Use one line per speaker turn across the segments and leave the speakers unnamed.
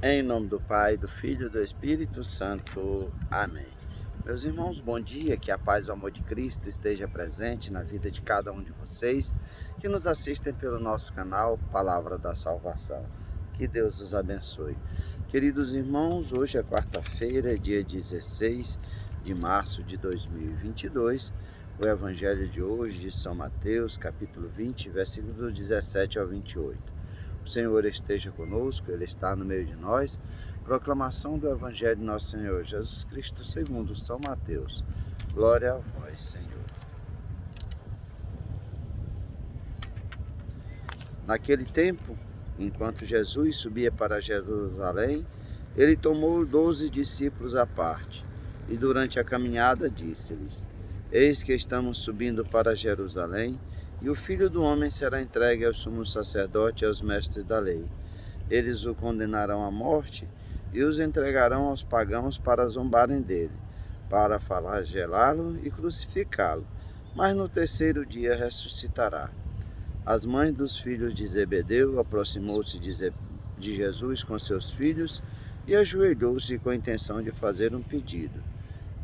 Em nome do Pai, do Filho e do Espírito Santo. Amém. Meus irmãos, bom dia, que a paz e o amor de Cristo esteja presente na vida de cada um de vocês que nos assistem pelo nosso canal Palavra da Salvação. Que Deus os abençoe. Queridos irmãos, hoje é quarta-feira, dia 16 de março de 2022. O Evangelho de hoje de São Mateus, capítulo 20, versículos 17 ao 28. O Senhor esteja conosco, Ele está no meio de nós. Proclamação do Evangelho de nosso Senhor Jesus Cristo segundo São Mateus. Glória a vós, Senhor. Naquele tempo, enquanto Jesus subia para Jerusalém, ele tomou 12 discípulos à parte e durante a caminhada disse-lhes: Eis que estamos subindo para Jerusalém, e o Filho do Homem será entregue aos sumos sacerdotes e aos mestres da lei. Eles o condenarão à morte e os entregarão aos pagãos para zombarem dele, para flagelá-lo e crucificá-lo. Mas no terceiro dia ressuscitará. As mães dos filhos de Zebedeu aproximou-se de Jesus com seus filhos e ajoelhou-se com a intenção de fazer um pedido.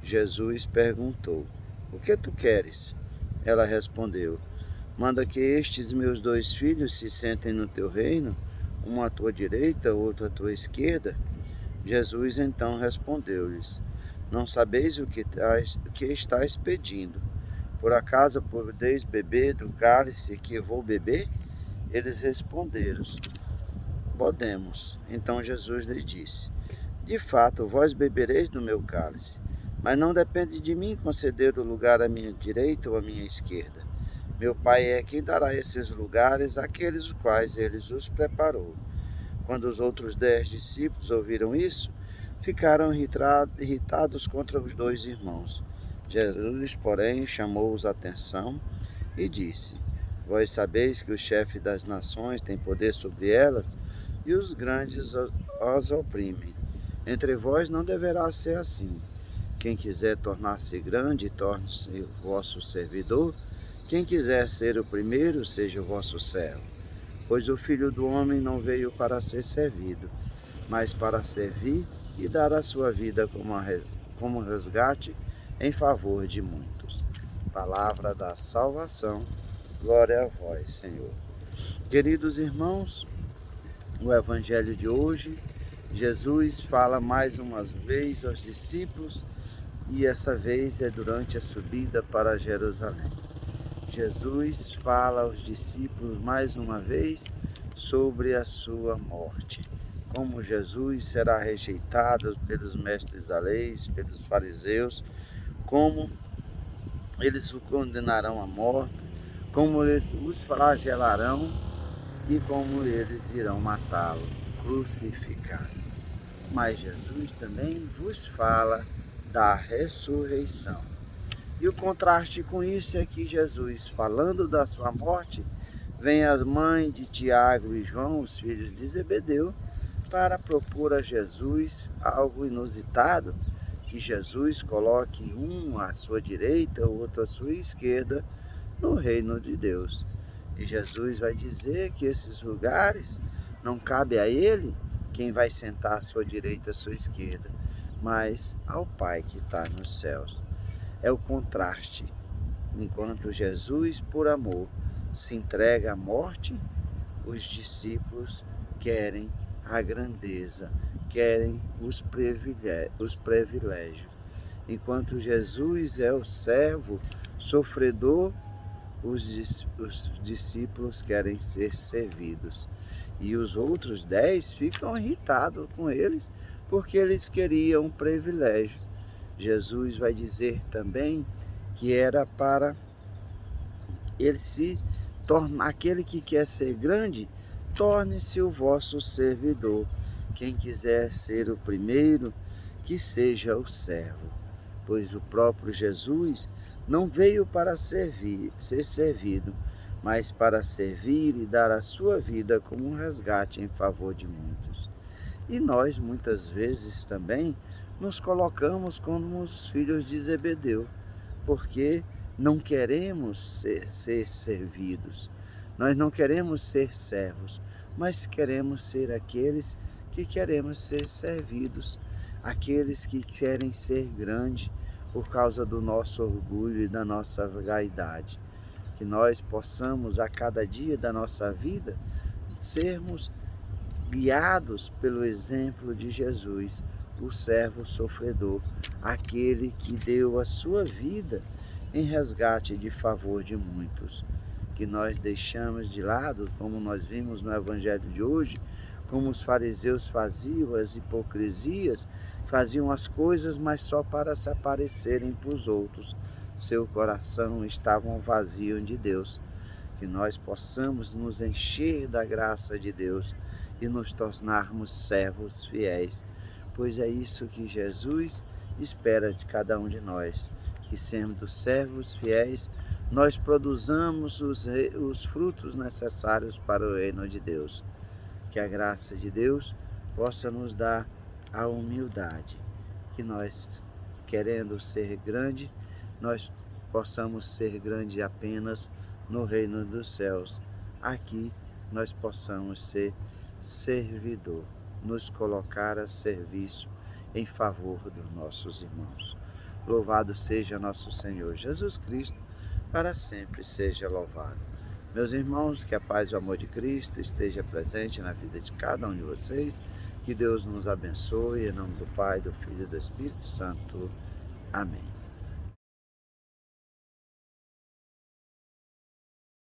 Jesus perguntou: O que tu queres? Ela respondeu: Manda que estes meus 2 filhos se sentem no teu reino, um à tua direita, outro à tua esquerda. Jesus então respondeu-lhes: Não sabeis o que estáis pedindo. Por acaso podeis beber do cálice que vou beber? Eles responderam: Podemos. Então Jesus lhes disse: De fato, vós bebereis do meu cálice, mas não depende de mim conceder o lugar à minha direita ou à minha esquerda. Meu Pai é quem dará esses lugares àqueles os quais ele os preparou. Quando os outros 10 discípulos ouviram isso, ficaram irritados contra os 2 irmãos. Jesus, porém, chamou-os a atenção e disse: Vós sabeis que o chefe das nações tem poder sobre elas, e os grandes os oprimem. Entre vós não deverá ser assim. Quem quiser tornar-se grande, torne-se vosso servidor. Quem quiser ser o primeiro, seja o vosso servo. Pois o Filho do Homem não veio para ser servido, mas para servir e dar a sua vida como resgate em favor de muitos. Palavra da salvação. Glória a vós, Senhor. Queridos irmãos, no Evangelho de hoje, Jesus fala mais uma vez aos discípulos, e essa vez é durante a subida para Jerusalém. Jesus fala aos discípulos mais uma vez sobre a sua morte. Como Jesus será rejeitado pelos mestres da lei, pelos fariseus, como eles o condenarão à morte, como eles os flagelarão e como eles irão matá-lo, crucificado. Mas Jesus também vos fala da ressurreição. E o contraste com isso é que Jesus, falando da sua morte, vem as mães de Tiago e João, os filhos de Zebedeu, para propor a Jesus algo inusitado, que Jesus coloque um à sua direita, o outro à sua esquerda, no reino de Deus. E Jesus vai dizer que esses lugares não cabe a ele, quem vai sentar à sua direita, à sua esquerda, mas ao Pai que está nos céus. É o contraste. Enquanto Jesus, por amor, se entrega à morte, os discípulos querem a grandeza, querem os privilégios. Enquanto Jesus é o servo sofredor, os discípulos querem ser servidos. E os outros 10 ficam irritados com eles, porque eles queriam um privilégio. Jesus vai dizer também que era para ele se tornar, aquele que quer ser grande, torne-se o vosso servidor. Quem quiser ser o primeiro, que seja o servo. Pois o próprio Jesus não veio para ser servido, mas para servir e dar a sua vida como um resgate em favor de muitos. E nós, muitas vezes também, nos colocamos como os filhos de Zebedeu, porque não queremos ser servidos, nós não queremos ser servos, mas queremos ser aqueles que queremos ser servidos, aqueles que querem ser grande por causa do nosso orgulho e da nossa vaidade. Que nós possamos, a cada dia da nossa vida, sermos guiados pelo exemplo de Jesus, o servo sofredor, aquele que deu a sua vida em resgate de favor de muitos. Que nós deixamos de lado, como nós vimos no Evangelho de hoje, como os fariseus faziam as hipocrisias, faziam as coisas, mas só para se aparecerem para os outros. Seu coração estava vazio de Deus. Que nós possamos nos encher da graça de Deus e nos tornarmos servos fiéis, pois é isso que Jesus espera de cada um de nós, que sendo servos fiéis, nós produzamos os frutos necessários para o reino de Deus. Que a graça de Deus possa nos dar a humildade, que nós, querendo ser grande, nós possamos ser grande apenas no reino dos céus. Aqui nós possamos ser servidor, nos colocar a serviço em favor dos nossos irmãos. Louvado seja nosso Senhor Jesus Cristo, para sempre seja louvado. Meus irmãos, que a paz e o amor de Cristo esteja presente na vida de cada um de vocês. Que Deus nos abençoe, em nome do Pai, do Filho e do Espírito Santo. Amém.